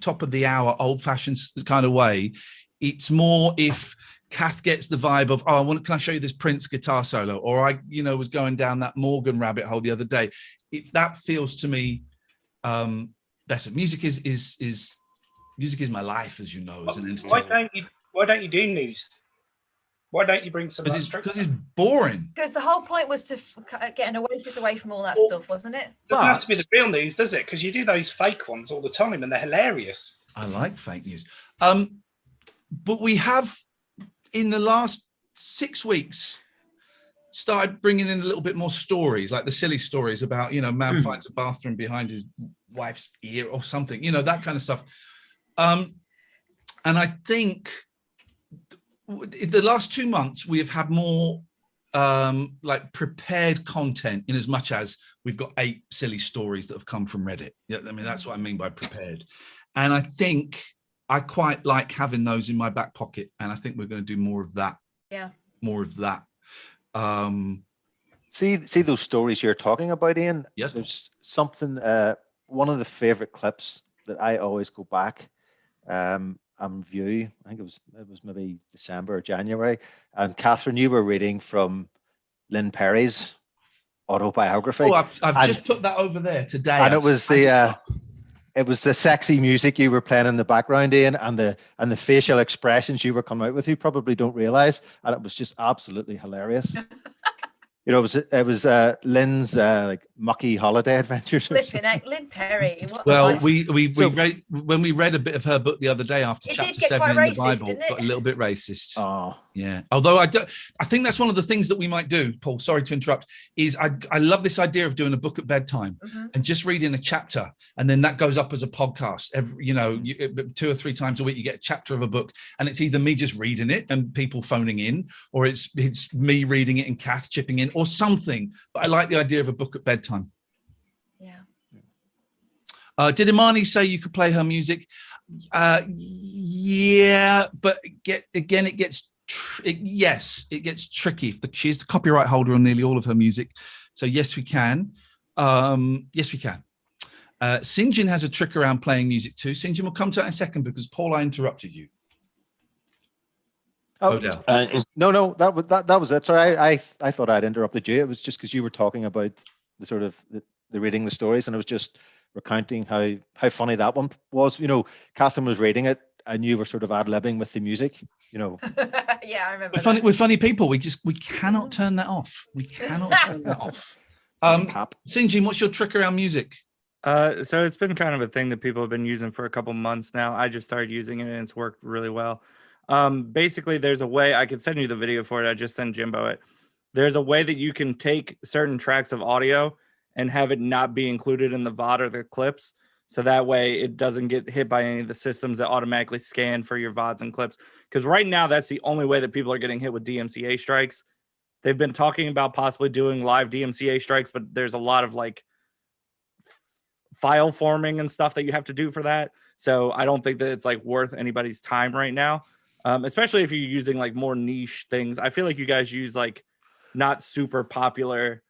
top of the hour old fashioned kind of way, it's more if Kath gets the vibe of, can I show you this Prince guitar solo? Or I was going down that Morgan rabbit hole the other day. That feels to me better. Music is my life, as you know, as an entertainer. Why don't you do news? Why don't you bring some? Because it's boring. Because the whole point was to get an oasis away from all that stuff, wasn't it? It doesn't have to be the real news, does it? Because you do those fake ones all the time, and they're hilarious. I like fake news. But we have, in the last 6 weeks, started bringing in a little bit more stories, like the silly stories about, man finds a bathroom behind his wife's ear or something, that kind of stuff. And I think in the last 2 months, we have had more like prepared content, in as much as we've got 8 silly stories that have come from Reddit. Yeah, I mean, that's what I mean by prepared. And I think I quite like having those in my back pocket. And I think we're going to do more of that. Yeah. More of that. See those stories you're talking about, Ian? Yes. There's something, one of the favorite clips that I always go back and view. I think it was maybe December or January. And Catherine, you were reading from Lynn Perry's autobiography. Oh, I've just put that over there today. And it was the sexy music you were playing in the background, Ian, and the facial expressions you were coming out with. You probably don't realize, and it was just absolutely hilarious. It was Lynn's like mucky holiday adventures. Flipping heck, Lynn Perry. What a Well, life. when we read a bit of her book the other day after It did chapter get 7 quite in the racist, Bible, didn't it? got a little bit racist. Oh, yeah. Although I think that's one of the things that we might do, Paul, sorry to interrupt, is I love this idea of doing a book at bedtime and just reading a chapter, and then that goes up as a podcast. Every, 2 or 3 times a week, you get a chapter of a book, and it's either me just reading it and people phoning in, or it's me reading it and Kath chipping in, or something. But I like the idea of a book at bedtime. Did Imani say you could play her music? Yeah, but it gets tricky. She's the copyright holder on nearly all of her music, so yes, we can. Yes, we can. Sinjin has a trick around playing music too. Sinjin, will come to that in a second because Paul, I interrupted you. no, that was it. Sorry, I thought I'd interrupted you. It was just because you were talking about the sort of the reading the stories, and I was just recounting how funny that one was. Catherine was reading it and you were sort of ad-libbing with the music. Yeah, I remember. We're funny people. We cannot turn that off. We cannot turn that off. Sinjin, what's your trick around music? So it's been kind of a thing that people have been using for a couple months now. I just started using it and it's worked really well. Basically, there's a way, I could send you the video for it. I just sent Jimbo it. There's a way that you can take certain tracks of audio and have it not be included in the VOD or the clips. So that way it doesn't get hit by any of the systems that automatically scan for your VODs and clips. Because right now, that's the only way that people are getting hit with DMCA strikes. They've been talking about possibly doing live DMCA strikes, but there's a lot of file forming and stuff that you have to do for that. So I don't think that it's worth anybody's time right now, especially if you're using more niche things. I feel like you guys use not super popular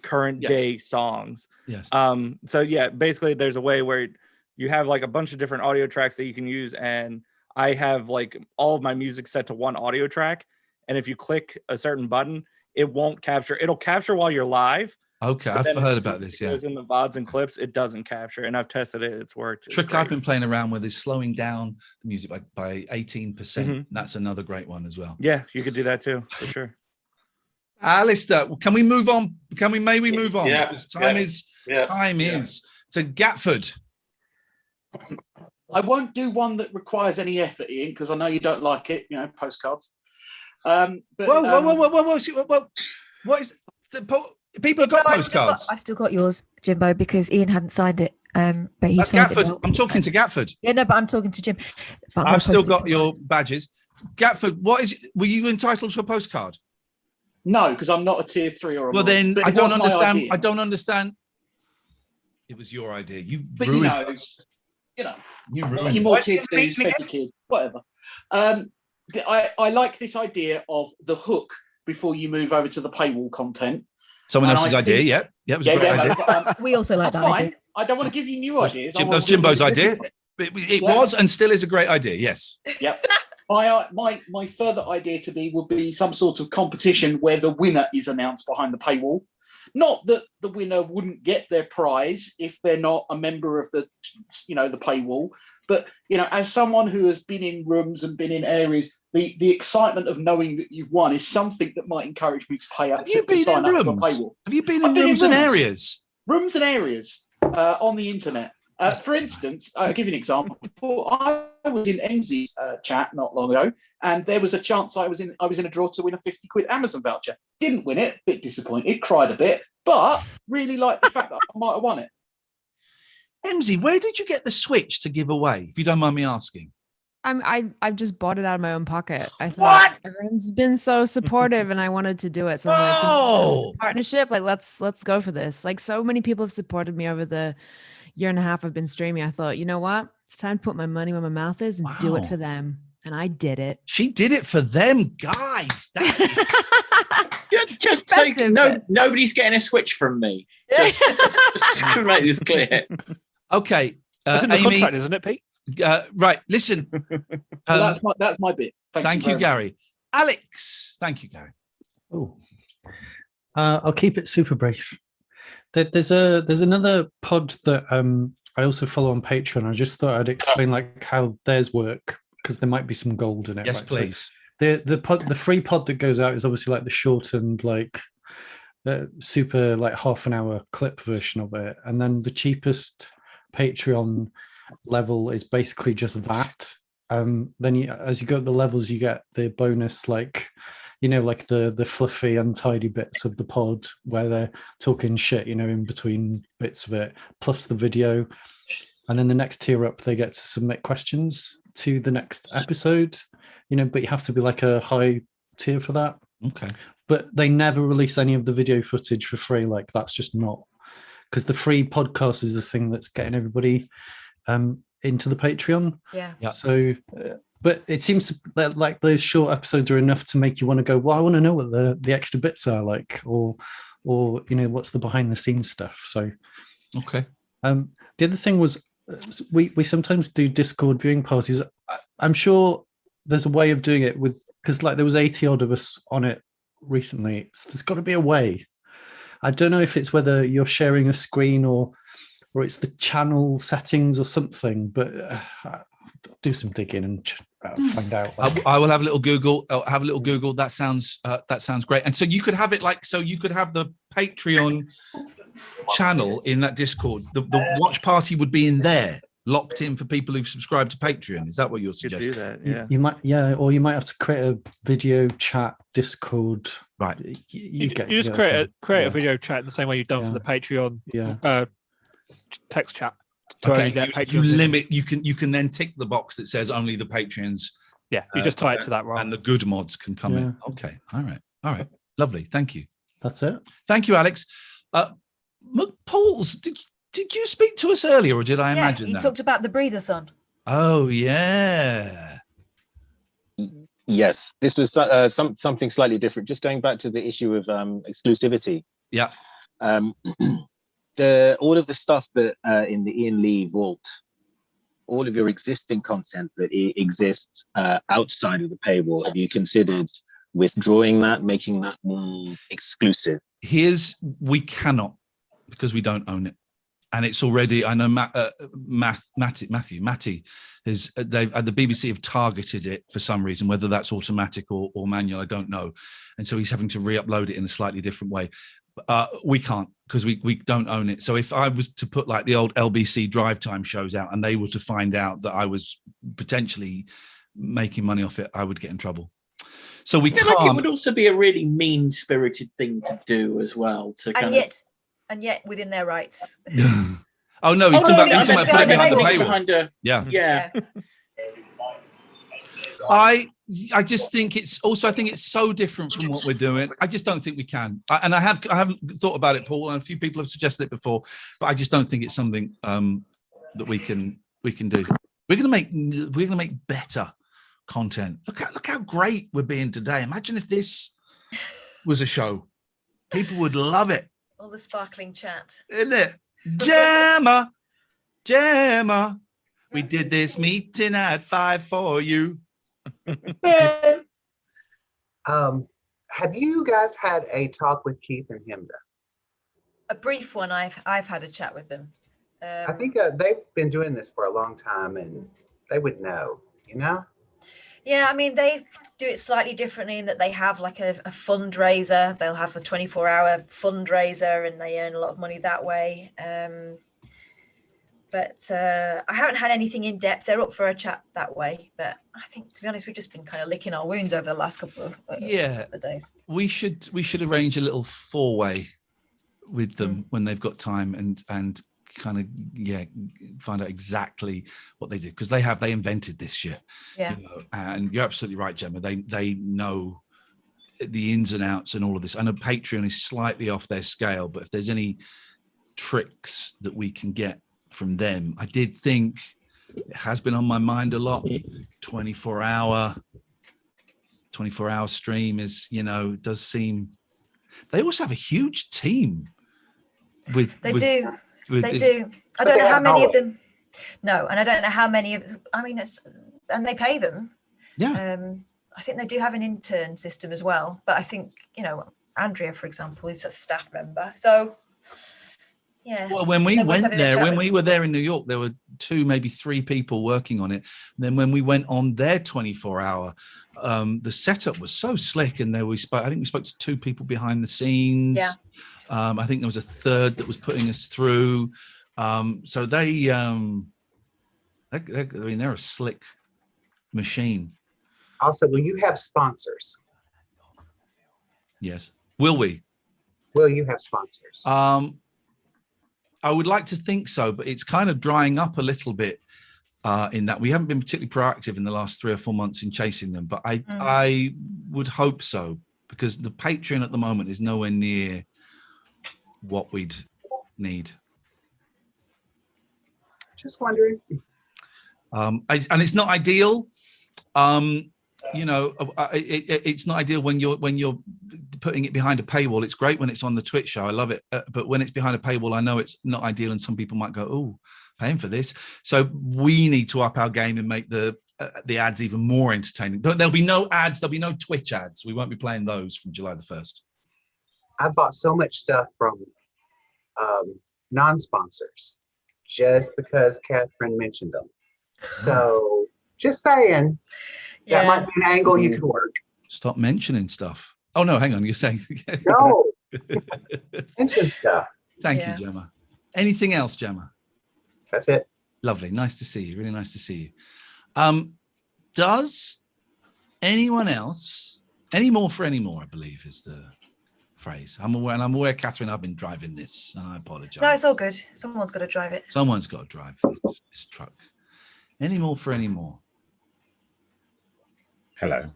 current day songs. Yes. So yeah, basically there's a way where you have a bunch of different audio tracks that you can use, and I have all of my music set to one audio track, and if you click a certain button, it won't capture. It'll capture while you're live. Okay, I've heard about this. Yeah, in the VODs and clips, it doesn't capture, and I've tested it. It's worked. Trick I've been playing around with is slowing down the music by 18%. That's another great one as well. Yeah, you could do that too, for sure. Alistair, can we move on? May we move on? Yeah. Because time is. So Gatford. I won't do one that requires any effort, Ian, because I know you don't like it. Postcards. But Whoa! What is the people have got postcards? I've still got yours, Jimbo, because Ian hadn't signed it. But he signed Gatford. it. I'm talking to Gatford. Yeah, no, but I'm talking to Jim. I've still got your badges. Gatford, were you entitled to a postcard? No, because I'm not a tier 3 or a. Well, then I don't understand. Idea. I don't understand. It was your idea. You but ruined you ruined you more tier 2s, for your kid, whatever. I like this idea of the hook before you move over to the paywall content. Someone else's idea, yeah. It was a great idea. We also like that idea. I don't want to give you new ideas. That was Jimbo's idea. It was and still is a great idea, yes. Yep. My further idea would be some sort of competition where the winner is announced behind the paywall. Not that the winner wouldn't get their prize if they're not a member of the paywall, but as someone who has been in rooms and been in areas, the excitement of knowing that you've won is something that might encourage me to pay up to sign up for the paywall. Have you been in rooms and areas? Rooms and areas on the internet. For instance, I'll give you an example. I was in Emsy's chat not long ago, and there was a chance I was in a draw to win a 50 quid Amazon voucher. Didn't win it, bit disappointed, cried a bit, but really liked the fact that I might have won it. Emsy, where did you get the Switch to give away, if you don't mind me asking? I've just bought it out of my own pocket. I thought everyone's been so supportive, and I wanted to do it. So I'm like, partnership, let's go for this. So many people have supported me over the year and a half I've been streaming. I thought, you know what? It's time to put my money where my mouth is and do it for them. And I did it. She did it for them, guys. Just so nobody's getting a Switch from me. Just to make this clear. Okay. It's in the contract, isn't it, Pete? Right. Listen. That's my bit. Thank you, Gary. Alex. Thank you, Gary. Oh, I'll keep it super brief. There's another pod that I also follow on Patreon. I just thought I'd explain how theirs work, because there might be some gold in it. Yes, please. So the free pod that goes out is obviously the shortened super like half an hour clip version of it, and then the cheapest Patreon level is basically just that. Then you, as you go up the levels, you get the bonus, like, you know, like the fluffy, untidy bits of the pod where they're talking shit, you know, in between bits of it, plus the video. And then the next tier up, they get to submit questions to the next episode, you know, but you have to be like a high tier for that. Okay. But they never release any of the video footage for free. Like, that's just not, because the free podcast is the thing that's getting everybody into the Patreon. Yeah. So, but it seems like those short episodes are enough to make you want to go, well, I want to know what the extra bits are like, or you know, what's the behind the scenes stuff. So, okay. The other thing was, we sometimes do Discord viewing parties. I'm sure there's a way of doing it with, because like there was 80 odd of us on it recently. So there's got to be a way. I don't know if it's whether you're sharing a screen or it's the channel settings or something, but do some digging and find out. Like. I will have a little Google. I'll have a little Google. That sounds great. And so you could have it like, so you could have the Patreon channel in that Discord. The watch party would be in there, locked in for people who've subscribed to Patreon. Is that what you're suggesting? Do that, yeah. You might, or you might have to create a video chat Discord. Right. You just create a video chat in the same way you've done for the Patreon. Text chat. To only get Patreon. You limit. You can then tick the box that says only the Patreons. Yeah, you just tie it to that, right? And the good mods can come in. Okay. All right. Lovely. Thank you. That's it. Thank you, Alex. McPauls, did you speak to us earlier, or did I imagine that? that? You talked about the breathathon. Oh, yeah. Yes, this was something slightly different. Just going back to the issue of exclusivity. Yeah. All of the stuff that in the Iain Lee vault, all of your existing content that exists outside of the paywall, have you considered withdrawing that, making that more exclusive? We cannot, because we don't own it. And it's already, I know Matty is, the BBC have targeted it for some reason, whether that's automatic or manual, I don't know. And so he's having to re-upload it in a slightly different way. We can't, because we don't own it. So if I was to put like the old LBC drive time shows out and they were to find out that I was potentially making money off it, I would get in trouble. So we can't. Like it would also be a really mean-spirited thing to do as well. And yet within their rights. Oh no, he's talking about putting it behind the paywall. Yeah. I just think it's also, I think it's so different from what we're doing. I just don't think we can. I haven't thought about it, Paul, and a few people have suggested it before, but I just don't think it's something that we can do. We're gonna make better content. Look how great we're being today. Imagine if this was a show. People would love it. All the sparkling chat. Isn't it? Gemma. We did this meeting at 5 for you. Have you guys had a talk with Keith and Himda? A brief one. I've had a chat with them. I think they've been doing this for a long time, and they would know, you know? Yeah, I mean, they do it slightly differently in that they have like a fundraiser. They'll have a 24-hour fundraiser, and they earn a lot of money that way. But I haven't had anything in depth. They're up for a chat that way. But I think, to be honest, we've just been kind of licking our wounds over the last couple of days. We should arrange a little 4-way with them when they've got time and kind of find out exactly what they do, because they invented this shit. Yeah. You know, and you're absolutely right, Gemma. They know the ins and outs and all of this. I know Patreon is slightly off their scale, but if there's any tricks that we can get from them, I did think it has been on my mind a lot. 24-hour stream is, does seem. They also have a huge team. They do. I don't know how many of them. No, and I don't know how many of. I mean, and they pay them. Yeah. I think they do have an intern system as well. But I think Andrea, for example, is a staff member. So Yeah. Well, when we They was went having a there, chat when with we were there in New York, there were 2, maybe 3 people working on it. Then when we went on their 24-hour, the setup was so slick, and there we spoke. I think we spoke to 2 people behind the scenes. Yeah. I think there was a 3rd that was putting us through. So they, I mean, they're a slick machine. Also, will you have sponsors? Yes. Will we? Will you have sponsors? I would like to think so, but it's kind of drying up a little bit in that we haven't been particularly proactive in the last 3 or 4 months in chasing them. But I would hope so, because the Patreon at the moment is nowhere near what we'd need. Just wondering. And it's not ideal. You know, it's not ideal when you're putting it behind a paywall. It's great when it's on the Twitch show. I love it. But when it's behind a paywall, I know it's not ideal, and some people might go, "Oh, paying for this." So we need to up our game and make the ads even more entertaining. But there'll be no ads. There'll be no Twitch ads. We won't be playing those from July the 1st. I bought so much stuff from non-sponsors just because Catherine mentioned them. So just saying, that might be an angle you could work. Stop mentioning stuff. Oh no, hang on. You're saying no. Mention stuff. Thank you, Gemma. Anything else, Gemma? That's it. Lovely. Nice to see you. Really nice to see you. Does anyone else, any more for any more, I believe is the phrase. I'm aware, Catherine, I've been driving this, and I apologize. No, it's all good. Someone's got to drive it. Someone's got to drive this truck. Any more for any more? Hello.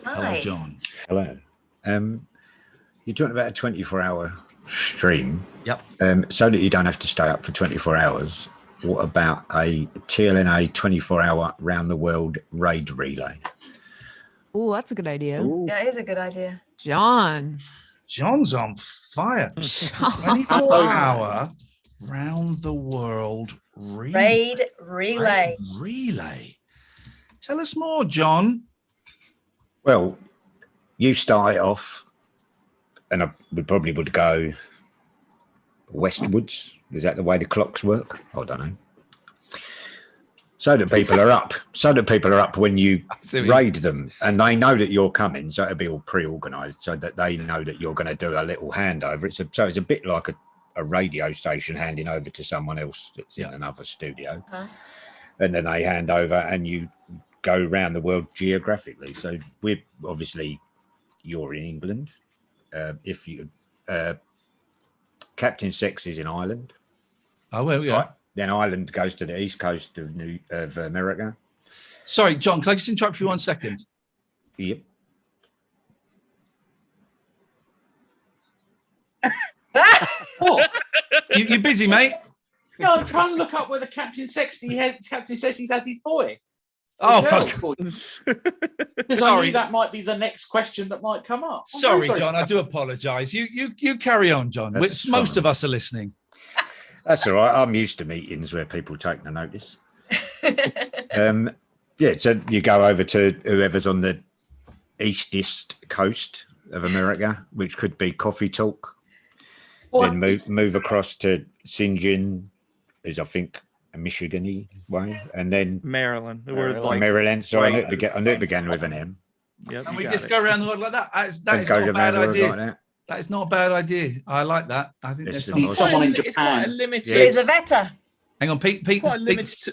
Hi. Hello, John. Hello. You're talking about a 24-hour stream. Yep. So that you don't have to stay up for 24 hours. What about a TLNA 24-hour round-the-world raid relay? Oh, that's a good idea. Ooh. Yeah, it is a good idea. John's on fire. 24-hour round-the-world raid relay. Relay. Tell us more, John. Well, you start it off, and we probably would go westwards. Is that the way the clocks work? I don't know. So that people are up. So that people are up when you raid them, and they know that you're coming. So it'll be all pre-organised, so that they know that you're going to do a little handover. So it's a bit like a radio station handing over to someone else that's in another studio, and then they hand over, and you go around the world geographically. So we're obviously, you're in England. If you Captain Sex is in Ireland. Oh, well, yeah. Right. Then Ireland goes to the east coast of America. Sorry, John, can I just interrupt you 1 second? Yep. What? You busy, mate? No, I'm trying to look up whether Captain Sexty Captain says he's had his boy. Oh, fuck. Because I knew that might be the next question that might come up. Sorry, John, I do apologise. You carry on, John. Most of us are listening. That's all right. I'm used to meetings where people take the notice. Yeah, so you go over to whoever's on the eastest coast of America, which could be Coffee Talk. Then move across to Sinjin, who's I think a Michigan-y way, and then Maryland. Maryland. So I knew it began with an M. Yep, and we just go around the world like that. That is not a bad idea. That is not a bad idea. I like that. I think there's someone in Japan. It's quite a limited. He's a vetter. Hang on, Pete wants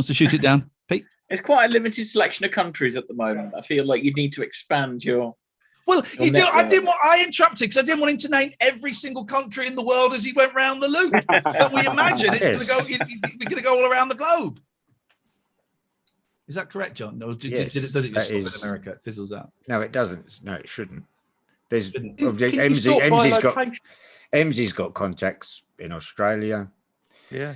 to shoot it down. Pete, it's quite a limited selection of countries at the moment. I feel like you need to expand your. Well, you do. I interrupted because I didn't want him to name every single country in the world as he went round the loop. But we imagine it's going to go. We're going to go all around the globe. Is that correct, John? No, does it just stop in America? It fizzles out. No, it doesn't. No, it shouldn't. There's MZ's got contacts in Australia. Yeah.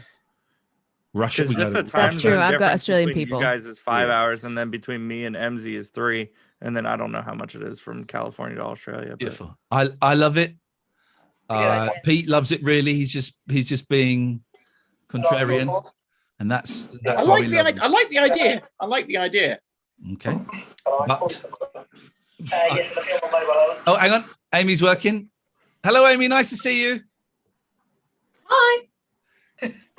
Russia. That's true. I've got Australian people. You guys is 5 hours, and then between me and MZ is 3, and then I don't know how much it is from California to Australia. But... Beautiful. I love it. Pete loves it. Really, he's just being contrarian, and that's. I like the idea. I like the idea. Okay. But. Oh, hang on. Amy's working. Hello, Amy. Nice to see you. Hi.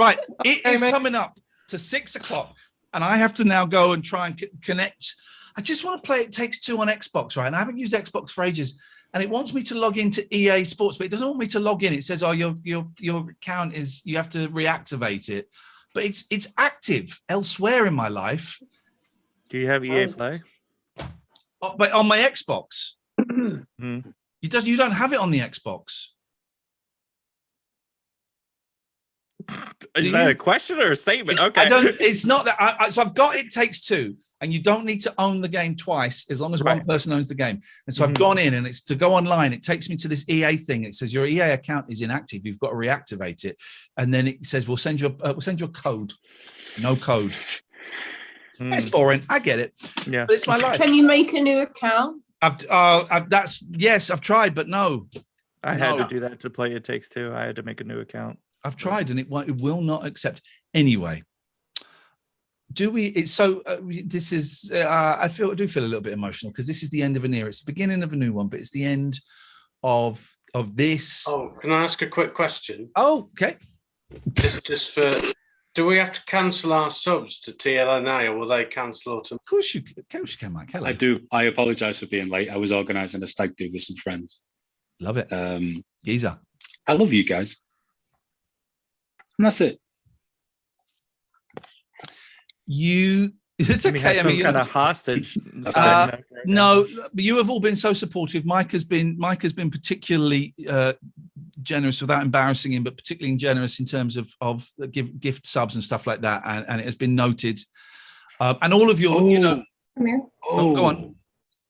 Right, it is coming up to 6 o'clock, and I have to now go and try and connect. I just want to play It Takes Two on Xbox, right? And I haven't used Xbox for ages, and it wants me to log into EA Sports, but it doesn't want me to log in. It says, "Oh, your account is you have to reactivate it," but it's active elsewhere in my life. Do you have EA Play? But on my Xbox, you don't have it on the Xbox. Is that a question or a statement? Okay. I don't. It's not that. So I've got It Takes Two, and you don't need to own the game twice as long as one person owns the game. And so I've gone in, and it's to go online. It takes me to this EA thing. It says your EA account is inactive. You've got to reactivate it, and then it says we'll send you a code. No code. It's boring. I get it. Yeah, but it's my life. Can you make a new account? I've tried, but no. I had to do that to play It Takes Two. I had to make a new account. I've tried, and it will not accept. Anyway, this is. I do feel a little bit emotional because this is the end of an era. It's the beginning of a new one, but it's the end of this. Oh, can I ask a quick question? Oh, okay. Just for. Do we have to cancel our subs to TLNA, or will they cancel automatically? Of course you can, Mike. Hello. I do. I apologise for being late. I was organising a stag do with some friends. Love it. Geezer. I love you guys. And that's it. It's okay. I mean, kind of hostage. No, but you have all been so supportive. Mike has been particularly generous without embarrassing him, but particularly generous in terms of the gift subs and stuff like that. And it has been noted. And all of your, Come here. Go on.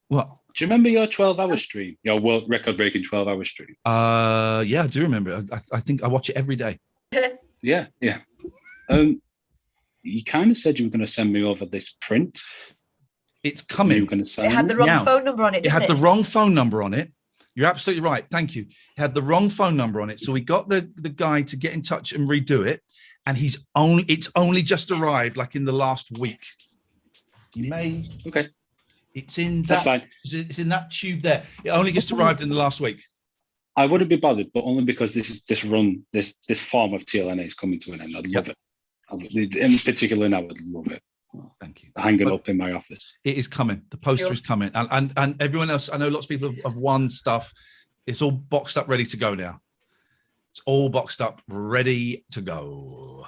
What? Do you remember your 12-hour stream? Your world record-breaking 12-hour stream? Yeah, I do remember it. I think I watch it every day. Yeah. You kind of said you were going to send me over this print. It's coming. You were going to send It had the wrong phone number on it. It had the wrong phone number on it. You're absolutely right. Thank you. It had the wrong phone number on it. So we got the guy to get in touch and redo it. And it's only just arrived like in the last week. You may. Okay. It's in that. That's fine. It's in that tube there. It only just arrived in the last week. I wouldn't be bothered, but only because this form of TLNA is coming to an end. I'd love it. In particular now, I'd love it. Thank you. Hang it up in my office. It is coming. The poster is coming. And everyone else, I know lots of people have won stuff. It's all boxed up, ready to go now. It's all boxed up, ready to go.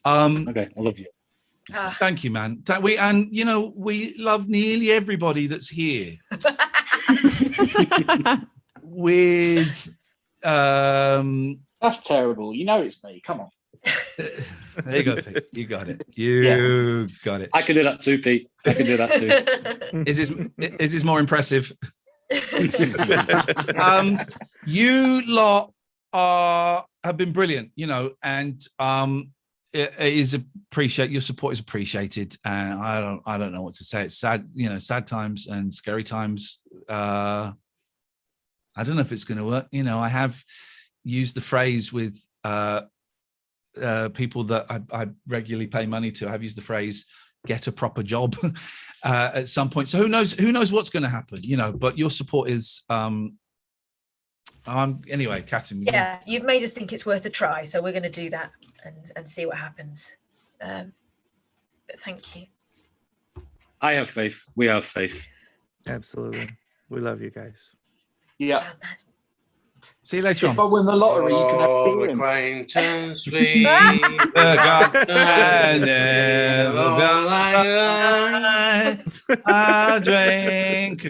Okay, I love you. Thank you, man. We love nearly everybody that's here. With that's terrible. You know it's me. Come on. There you go, Pete. You got it. You got it. I can do that too, Pete. I can do that too. Is this more impressive? You lot have been brilliant, and it is appreciate your support is appreciated, and I don't know what to say. It's sad, sad times and scary times. I don't know if it's going to work. I have used the phrase with people that I regularly pay money to. I've used the phrase "get a proper job" at some point. So who knows what's going to happen? But your support is. Anyway, Catherine. Yeah, you've made us think it's worth a try, so we're going to do that and see what happens. But thank you. I have faith. We have faith. Absolutely, we love you guys. Yeah. See you later on. If I win the lottery, you can have beer. Acquaintance we I drink.